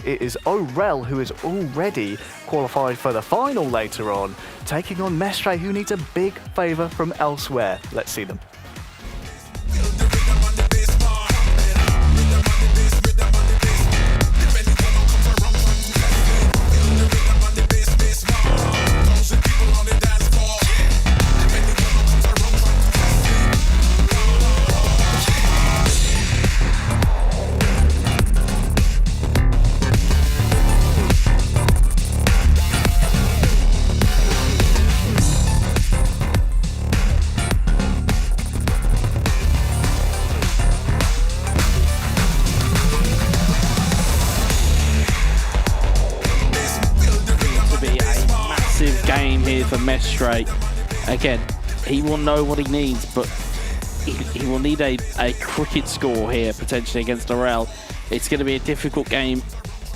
it is Orel, who is already qualified for the final later on, taking on MESTRE, who needs a big favour from elsewhere. Let's see them. For MESTRE, again, he will know what he needs, but he will need a cricket score here potentially against Orel. It's going to be a difficult game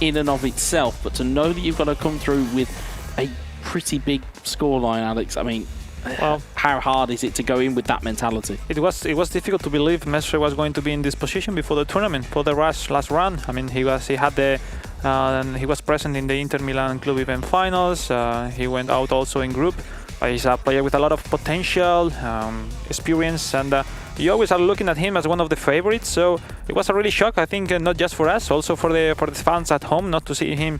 in and of itself, but to know that you've got to come through with a pretty big scoreline, Alex, I mean, well, how hard is it to go in with that mentality? It was difficult to believe MESTRE was going to be in this position before the tournament, for the last run. I mean, he was present in the Inter Milan club event finals. He went out also in group. He's a player with a lot of potential, experience, and you always are looking at him as one of the favorites. So it was a really shock, I think, not just for us, also for the fans at home, not to see him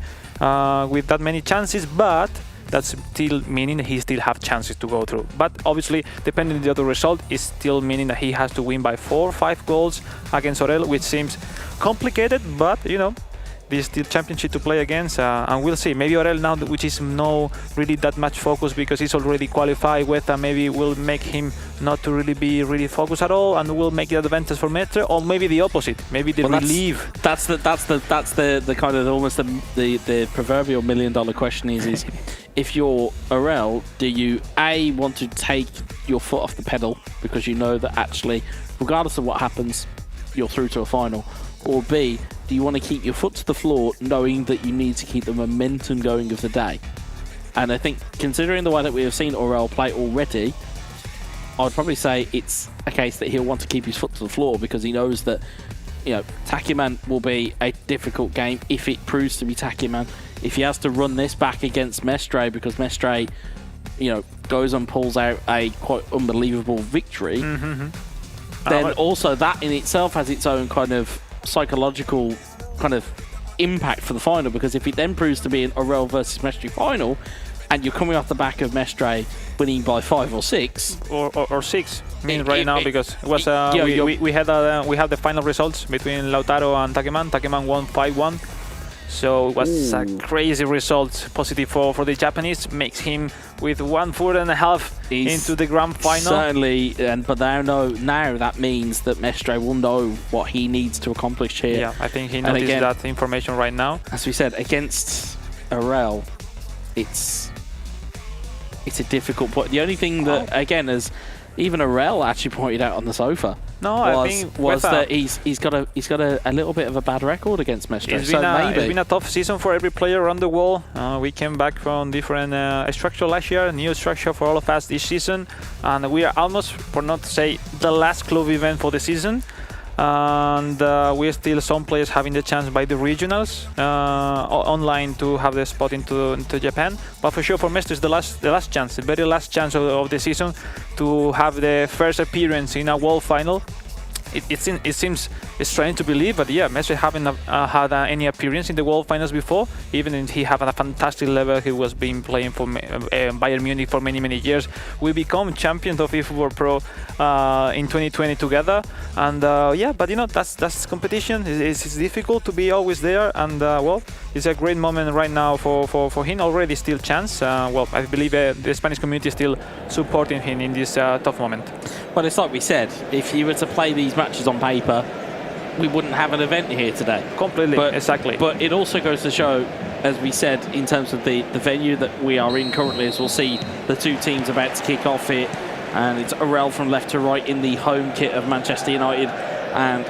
with that many chances. But that's still meaning that he still have chances to go through. But obviously, depending on the other result, is still meaning that he has to win by 4 or 5 goals against Orel, which seems complicated. But you know, this still championship to play against, and we'll see. Maybe Orel now, which is no really that much focus because he's already qualified with, maybe will make him not to really be focused at all, and will make the advantage for MESTRE, or maybe the opposite. Maybe the relief. That's the kind of almost the proverbial $1 million question is if you're Orel, do you A, want to take your foot off the pedal because you know that actually, regardless of what happens, you're through to a final, or B, do you want to keep your foot to the floor knowing that you need to keep the momentum going of the day? And I think, considering the way that we have seen Orel play already, I would probably say it's a case that he'll want to keep his foot to the floor because he knows that, you know, Takiman will be a difficult game if it proves to be Takiman. If he has to run this back against MESTRE because MESTRE, you know, goes and pulls out a quite unbelievable victory, then also that in itself has its own kind of psychological kind of impact for the final, because if it then proves to be an Orel versus MESTRE final and you're coming off the back of MESTRE winning by 5 or 6 or 6 right now, because it was we had the final results between Lautaro and Takeman won 5-1, so it was a crazy result, positive for the Japanese, makes him with 1 foot and a half into the grand final. Certainly, but now that means that MESTRE will know what he needs to accomplish here. Yeah, I think he noticed that information right now. As we said, against Orel, it's a difficult point. The only thing that, again, as even Orel actually pointed out on the sofa, was that he's got a little bit of a bad record against MESTRE. It's been a tough season for every player around the world. We came back from different structure last year, new structure for all of us this season, and we are almost, for not to say, the last club event for the season. And we still some players having the chance by the regionals online to have the spot into Japan. But for sure, for MESTRE is the last chance, the very last chance of the season to have the first appearance in a world final. It seems strange to believe, but yeah, MESTRE haven't had any appearance in the world finals before. Even if he had a fantastic level, he was been playing for Bayern Munich for many years. We become champions of efootball Pro in 2020 together, and yeah, but you know, that's competition. It's difficult to be always there, and well, it's a great moment right now for him. Already still chance. Well, I believe the Spanish community is still supporting him in this tough moment. But it's like we said, if you were to play these matches on paper, we wouldn't have an event here today. Completely, exactly. But it also goes to show, as we said, in terms of the venue that we are in currently, as we'll see the two teams about to kick off here. And it's Orel from left to right in the home kit of Manchester United, and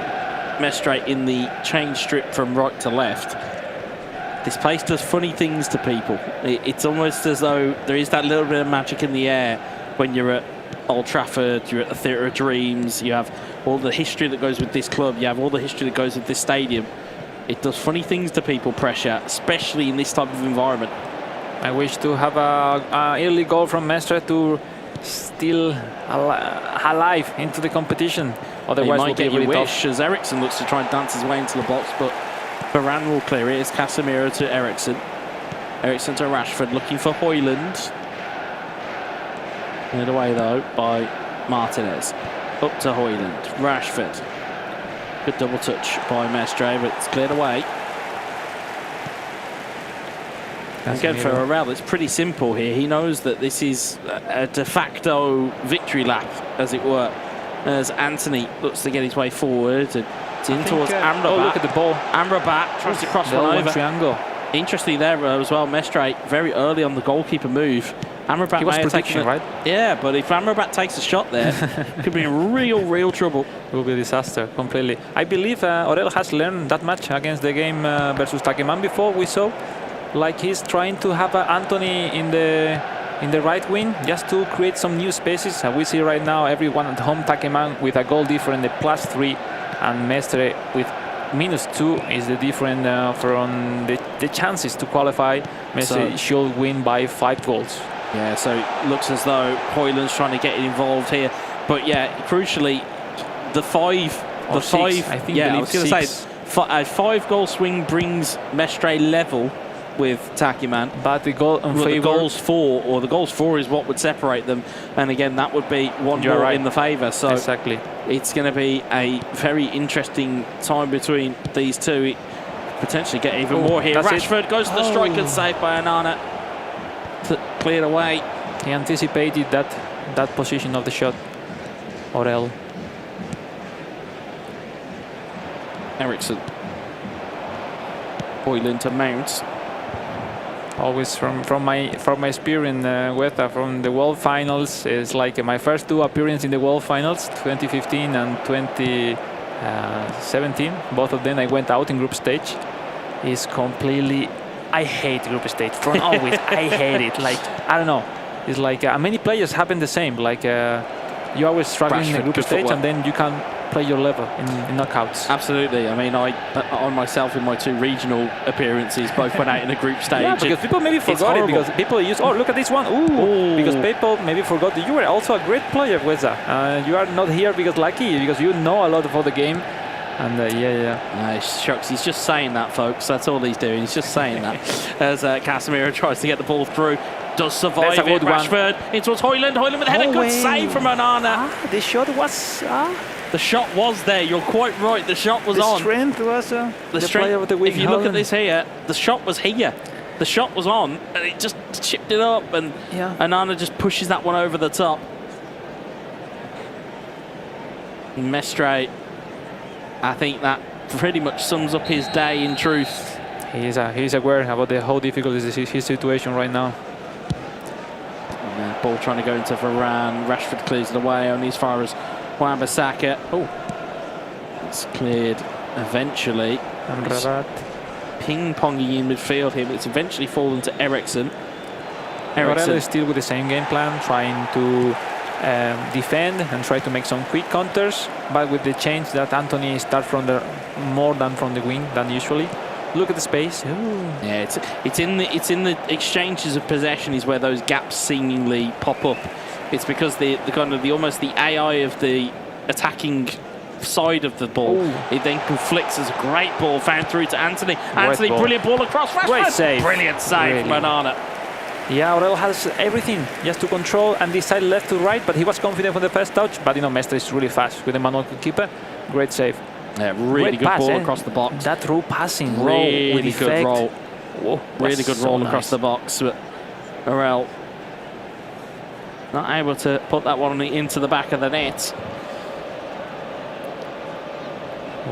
MESTRE in the change strip from right to left. This place does funny things to people. It's almost as though there is that little bit of magic in the air when you're at Old Trafford, you're at the Theatre of Dreams, you have all the history that goes with this club, you have all the history that goes with this stadium. it does funny things to people, pressure, especially in this type of environment. I wish to have a early goal from Mestre to still alive into the competition. Otherwise, he might get really your tough. wish as Ericsson looks to try and dance his way into the box, but Varane will clear it. It's Casemiro to Ericsson. Ericsson to Rashford, looking for Højlund. Cleared away though by Martinez. Up to Højlund. Rashford. Good double touch by Mestre, but it's cleared away. Again, for Arel, it's pretty simple here. He knows that this is a de facto victory lap, as it were, as Anthony looks to get his way forward. And it's in towards Amrabat. Oh, look at the ball. Amrabat tries to cross one over. Triangle. Interestingly there as well, Mestre very early on the goalkeeper move. Amrabat he was may have prediction, taken right? Yeah, but if Amrabat takes a shot there, could be in real trouble. It will be a disaster completely. I believe Aurel has learned that much against the game versus Takeman before we saw. Like he's trying to have Anthony in the right wing just to create some new spaces. We see right now everyone at home, Takeman with a goal difference, the +3, and Mestre with -2 is the difference from the chances to qualify. Mestre should win by 5 goals. Yeah, so it looks as though Højlund's trying to get involved here. But yeah, crucially, the 5, I think. Yeah, I was going to say a 5-goal swing brings Mestre level with Takiman, but the goal in favor, the goals for is what would separate them, and again that would be one more in the favour. So exactly, it's going to be a very interesting time between these two. It potentially get even more here. Rashford goes to the strike and saved by Anana. Cleared away. He anticipated that position of the shot. Aurel. Ericsson. Højlund to Mount. Always from my experience from the World Finals, it's like my first 2 appearances in the World Finals, 2015 and 2017. Both of them I went out in group stage. It's completely. I hate group stage. From always, I hate it. Like I don't know. It's like many players happen the same. Like you always struggling in the group stage, and then you can play your level in knockouts. Absolutely. I mean, I myself in my 2 regional appearances both went out in the group stage. Yeah, because people maybe forgot it because people use. Oh, look at this one. Ooh. Because people maybe forgot that you were also a great player, Weza. You are not here because lucky, because you know a lot about the game. And shucks, he's just saying that, folks. That's all he's doing. He's just saying that. As Casemiro tries to get the ball through. Does survive it. Rashford in towards Højlund. Højlund with a header. Good save from Onana. The shot was. The shot was there. You're quite right. The shot was on. The strength was the strength player of the week. If you look at this here, the shot was here. The shot was on, and it just chipped it up, and Onana just pushes that one over the top. Mestre, I think that pretty much sums up his day in truth. He's aware about how difficult is his situation right now. Ball trying to go into Varane. Rashford clears it away only as far as Wan-Bissaka. Oh, it's cleared eventually. Ping-ponging in midfield here, but it's eventually fallen to Ericsson. Ericsson is still with the same game plan, trying to defend and try to make some quick counters, but with the change that Anthony starts from the more than from the wing than usually. Look at the space. Ooh. Yeah, it's in the exchanges of possession is where those gaps seemingly pop up. It's because the kind of almost the AI of the attacking side of the ball. Ooh. It then conflicts as a great ball found through to Anthony. Anthony, brilliant ball across. Rashford. Great save. Brilliant save from Onana. Yeah, Aurel has everything just to control and decide left to right, but he was confident from the first touch. But Mestre is really fast with the manual keeper. Great save. Yeah, really good ball across the box. That through passing, really good roll. Whoa, really good roll across the box. But Aurel not able to put that one into the back of the net.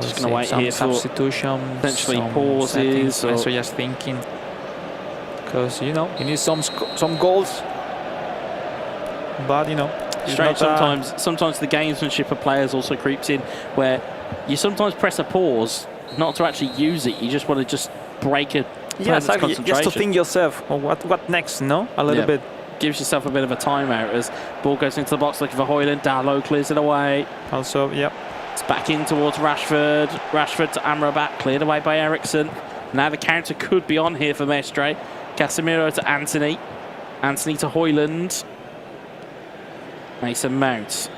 Just going to wait here for substitution, potentially pauses. So just thinking, because he needs some goals. But strange sometimes the gamesmanship of players also creeps in, where you sometimes press a pause not to actually use it. You just want to just break it. Yeah, exactly. Just to think yourself, what next? No, a little bit. Gives yourself a bit of a timeout as ball goes into the box looking for Højlund. Dalot clears it away. Also, It's back in towards Rashford. Rashford to Amrabat, cleared away by Ericsson. Now the counter could be on here for Mestre. Casemiro to Anthony. Anthony to Højlund. Mason Mount.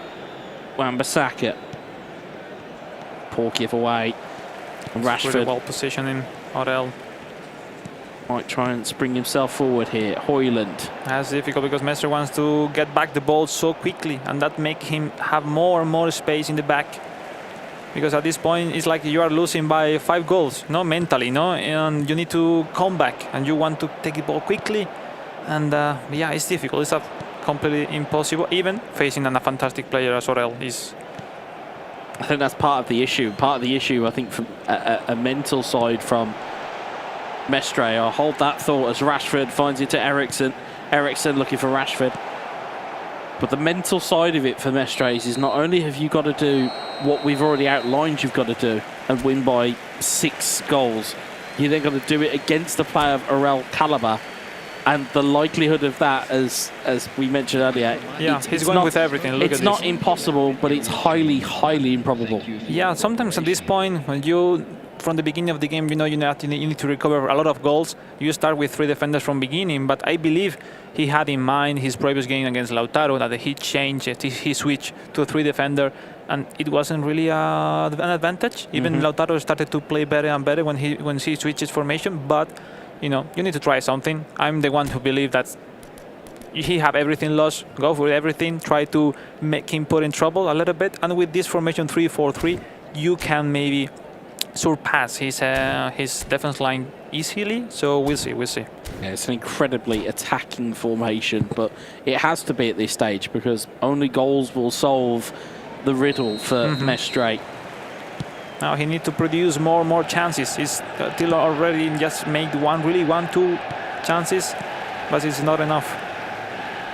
Wan-Bissaka. Poor giveaway. And Rashford. Really well positioning Orel. Might try and spring himself forward here. Højlund. That's difficult because Mestre wants to get back the ball so quickly, and that makes him have more and more space in the back. Because at this point, it's like you are losing by 5 goals, no, mentally, no, and you need to come back, and you want to take the ball quickly, and yeah, it's difficult. It's completely impossible, even facing a fantastic player as Orel is. I think that's part of the issue. Part of the issue, I think, from a mental side from Mestre. I'll hold that thought as Rashford finds it to Ericsson. Ericsson looking for Rashford. But the mental side of it for Mestre is not only have you got to do what we've already outlined you've got to do and win by 6 goals, you then got to do it against a player of Orel calibre. And the likelihood of that, as we mentioned earlier, yeah, he's going with everything. Look it's at not this. Impossible, but it's highly, highly improbable. Yeah, sometimes at this point, when you, from the beginning of the game, you know you need to recover a lot of goals. You start with 3 defenders from beginning, but I believe he had in mind his previous game against Lautaro that he changed it, he switched to a 3 defender, and it wasn't really an advantage. Even Lautaro started to play better and better when he switches formation, but you know, you need to try something. I'm the one who believe that he have everything lost. Go for everything. Try to make him put in trouble a little bit. And with this formation 3-4-3, you can maybe surpass his defense line easily. So we'll see. We'll see. Yeah, it's an incredibly attacking formation, but it has to be at this stage because only goals will solve the riddle for Mestre. Now he needs to produce more chances. He's still already just made 2 chances, but it's not enough.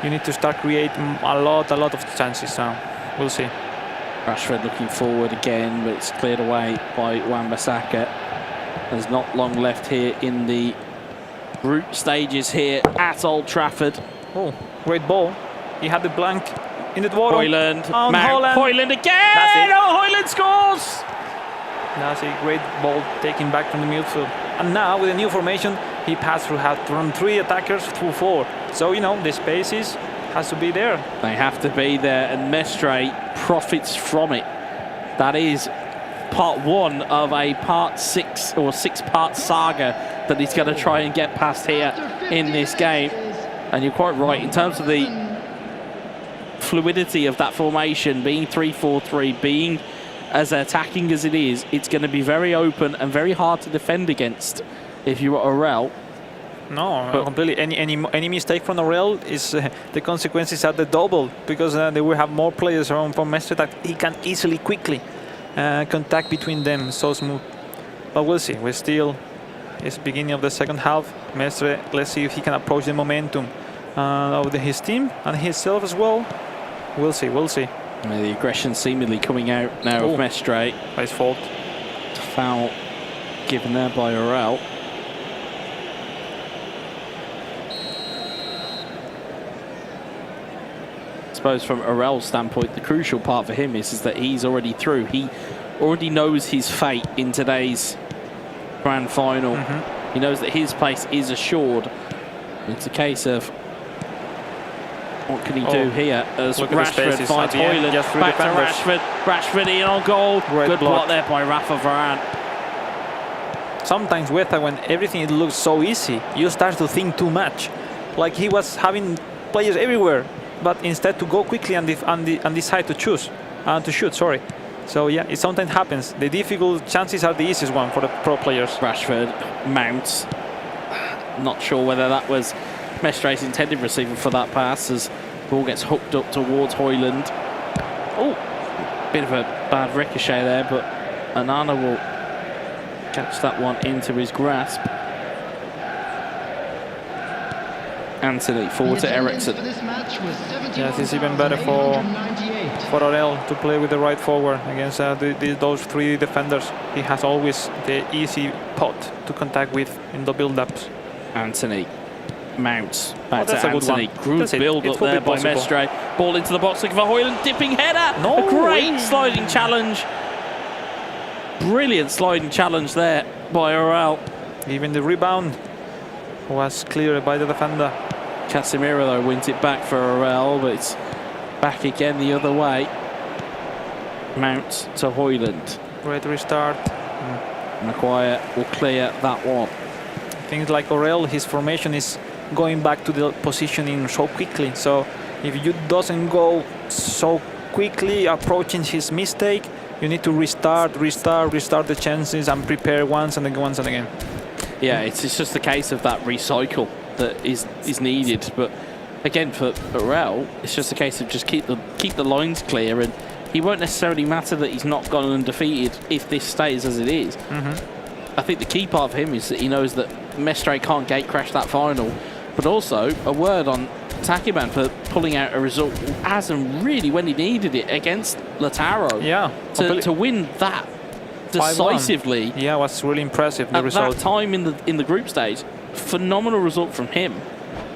You need to start creating a lot of chances now. We'll see. Rashford looking forward again, but it's cleared away by Wan-Bissaka. There's not long left here in the group stages here at Old Trafford. Oh, great ball. He had the blank in the water. Højlund. Holland. Højlund again! That's it. Oh, Højlund scores! That's a great ball taken back from the midfield. And now with a new formation, he passed through, had from 3 attackers through 4. So, you know, the spaces has to be there. They have to be there, and Mestre profits from it. That is part 1 of a part 6 or 6-part saga that he's going to try and get past here in this game. And you're quite right, in terms of the fluidity of that formation, being 3-4-3, being as attacking as it is, it's going to be very open and very hard to defend against if you're Orel. No, completely. Any mistake from Orel is the consequences are the double because they will have more players around from Mestre that he can easily, quickly contact between them. So smooth. But we'll see. We're still, it's beginning of the second half. Mestre, let's see if he can approach the momentum of his team and himself as well. We'll see. We'll see. The aggression seemingly coming out now of Mestre. By his fault. Foul given there by Orel. I suppose from Orel's standpoint, the crucial part for him is that he's already through. He already knows his fate in today's grand final. He knows that his place is assured. It's a case of what can he do here as Rashford finds Højlund, back to Rashford. Rashford in on goal. Good block there by Rafa Varane. Sometimes when everything looks so easy, you start to think too much. Like he was having players everywhere, but instead to go quickly and decide to shoot. Sorry. So yeah, it sometimes happens. The difficult chances are the easiest one for the pro players. Rashford mounts. Not sure whether that was Mestre's intended receiver for that pass as ball gets hooked up towards Højlund. Oh, bit of a bad ricochet there, but Anana will catch that one into his grasp. Anthony forward to Ericsson. Yes, it's even better for Orel to play with the right forward against those 3 defenders. He has always the easy pot to contact with in the build-ups. Anthony mounts back to a good Anthony. Good build up there by Mestre. Ball into the box looking for Højlund. Dipping header. No a great way. sliding challenge Brilliant sliding challenge there by Orel. Even the rebound was cleared by the defender. Casemiro though wins it back for Orel, but it's back again the other way. Mount to Højlund. Great restart. Maguire will clear that one. Things like Orel, his formation is going back to the positioning so quickly. So if you doesn't go so quickly approaching his mistake, you need to restart the chances and prepare once and again. Yeah, it's just a case of that recycle that is needed. But again, for Orel, it's just a case of just keep the lines clear, and he won't necessarily matter that he's not gone undefeated if this stays as it is. I think the key part of him is that he knows that Mestre can't gate crash that final, but also a word on Takiman for pulling out a result as and really when he needed it against Lautaro. Yeah, to win that decisively. Yeah, was really impressive. The at result. That time in the group stage, phenomenal result from him.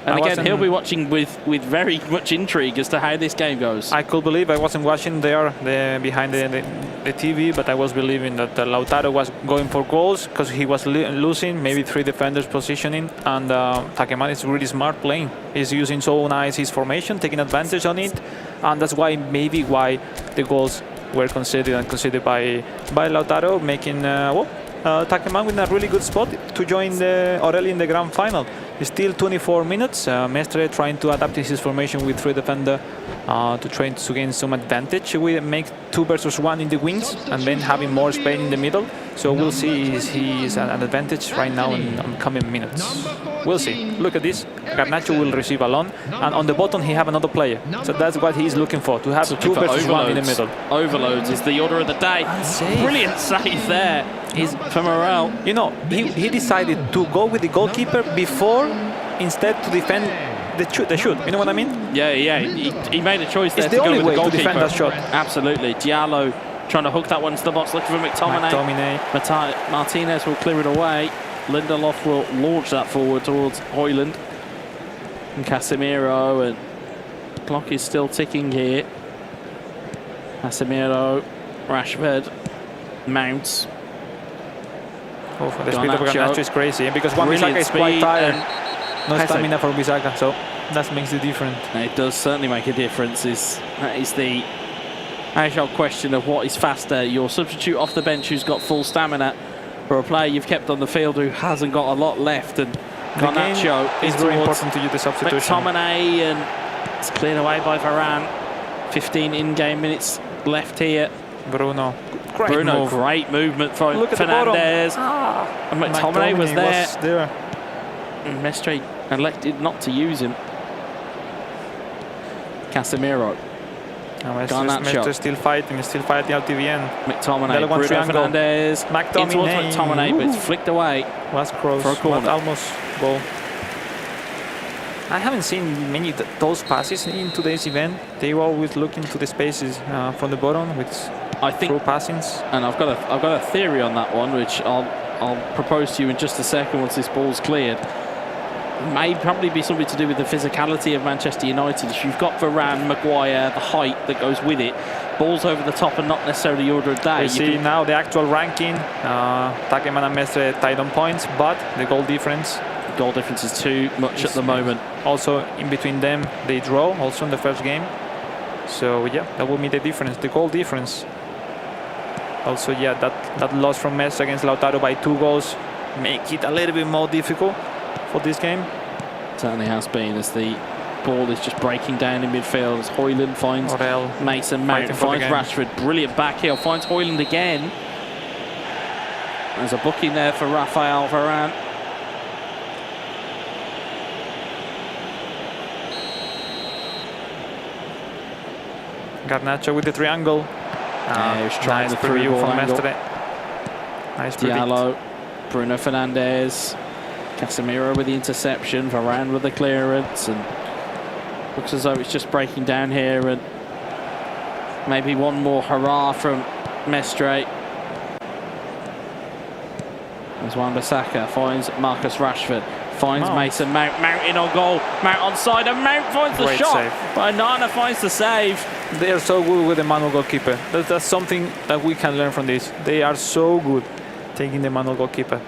And again, he'll be watching with very much intrigue as to how this game goes. I could believe I wasn't watching there behind the TV, but I was believing that Lautaro was going for goals because he was losing maybe 3 defenders positioning, and Takeman is really smart playing. He's using so nice his formation, taking advantage on it, and that's why the goals were considered by Lautaro, making Takeman with a really good spot to join Orel in the grand final. It's still 24 minutes. Mestre trying to adapt his formation with 3 defender to try to gain some advantage. We make 2 versus 1 in the wings and then having more space in the middle. So we'll see if he is an advantage right now in coming minutes. We'll see. Look at this. Garnacho will receive alone, and on the bottom he have another player. So that's what he's looking for, to have 2 versus 1 in the middle. Overloads is the order of the day. Brilliant save there. He's from Orel. You know, he decided to go with the goalkeeper before, instead to defend the shoot. You know what I mean? Yeah. He made a choice there it's to the go only with way the goalkeeper. To defend that shot. Absolutely. Diallo trying to hook that one into the box, looking for McTominay. Martinez will clear it away. Lindelof will launch that forward towards Højlund. And Casemiro, and clock is still ticking here. Casemiro, Rashford, Mounts. Oh, the speed of Garnacho is crazy, because Wan-Bissaka is quite tired. No stamina for Bissaka, so that makes the difference. It does certainly make a difference. That is the age-old question of what is faster, your substitute off the bench who's got full stamina, or a player you've kept on the field who hasn't got a lot left. And Garnacho is very important to use the substitution. McTominay, and it's cleared away by Varane. 15 in-game minutes left here. Great movement from Fernandes. And McTominay was there. And Mestre elected not to use him. Casemiro. Mestre still fighting out to the end. McTominay, Bruno Fernandes. In towards McTominay, but it's flicked away. Was close, for a corner. Almost goal. I haven't seen many those passes in today's event. They were always looking to the spaces from the bottom with through passings. And I've got a theory on that one, which I'll propose to you in just a second once this ball's cleared. May probably be something to do with the physicality of Manchester United. If you've got Varane, Maguire, the height that goes with it, balls over the top and not necessarily the order of day. We see now the actual ranking. Takeman and Mestre tied on points, but the goal difference is too much at the moment. Also, in between them, they draw also in the first game. So yeah, that will be the difference, the goal difference. Also, yeah, that loss from Mestre against Lautaro by 2 goals make it a little bit more difficult for this game. Certainly has been, as the ball is just breaking down in midfield as Højlund finds Mason Mount, finds Rashford, brilliant back heel, finds Højlund again. There's a booking there for Rafael Varane. Garnacho with the triangle. He's trying nice the preview from angle. Mestre. Nice Diallo, Bruno Fernandes, Casemiro with the interception, Varane with the clearance, and looks as though it's just breaking down here, and maybe one more hurrah from Mestre. As Wan-Bissaka finds Marcus Rashford, finds Mason Mount, Mount in on goal, Mount onside, and Mount finds the shot. But Nana finds the save. They are so good with the manual goalkeeper. That's something that we can learn from this. They are so good taking the manual goalkeeper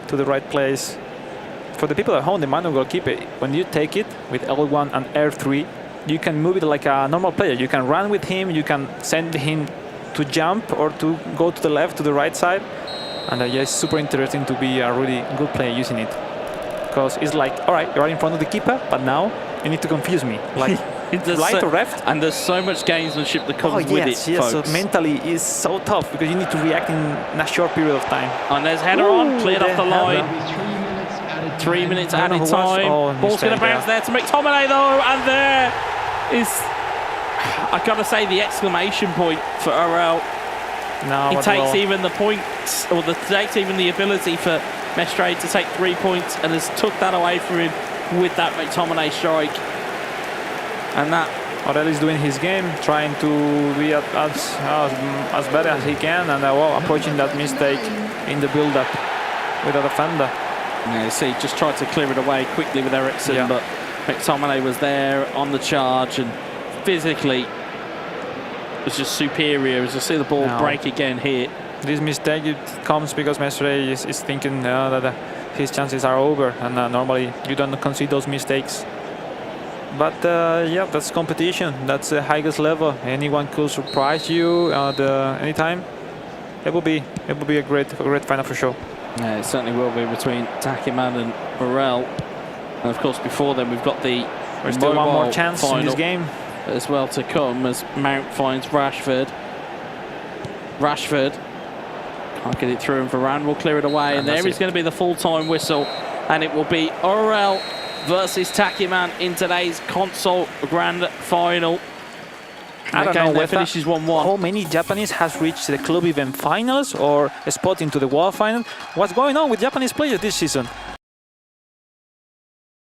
to the right place. For the people at home, the manual goalkeeper, when you take it with L1 and R3, you can move it like a normal player. You can run with him, you can send him to jump or to go to the left, to the right side. And yeah, it's super interesting to be a really good player using it. Because it's like, all right, you're in front of the keeper, but now you need to confuse me. Like, right or left? And there's so much gamesmanship that comes with it, yes, folks. so mentally it's so tough because you need to react in a short period of time. And there's header on, cleared off the line. 3 minutes added time. Ball's going to bounce there to McTominay though, and there is, I gotta say, the exclamation point for Orel. No, It takes even the points, or takes even the ability for MESTRE to take 3 points, and has took that away from him with that McTominay strike. And that Orel is doing his game, trying to be as better as he can, and well, approaching that mistake in the build-up with a defender. Yeah, see, just tried to clear it away quickly with Ericsson, but McTominay was there on the charge and physically was just superior. As you see the ball break again here. This mistake, it comes because MESTRE is thinking that his chances are over, and normally you don't concede those mistakes. But yeah, that's competition. That's the highest level. Anyone could surprise you at any time. It will be a great final for sure. Yeah, it certainly will be between Takiman and Orel. And of course, before then, we've got the There's still one more chance in this game as well to come as Mount finds Rashford. Rashford can't get it through, and Varane will clear it away. And there is going to be the full-time whistle, and it will be Orel versus Takiman in today's Console Grand Final. I don't know whether finishes 1-1. how many Japanese has reached the club event finals or a spot into the world final. What's going on with Japanese players this season?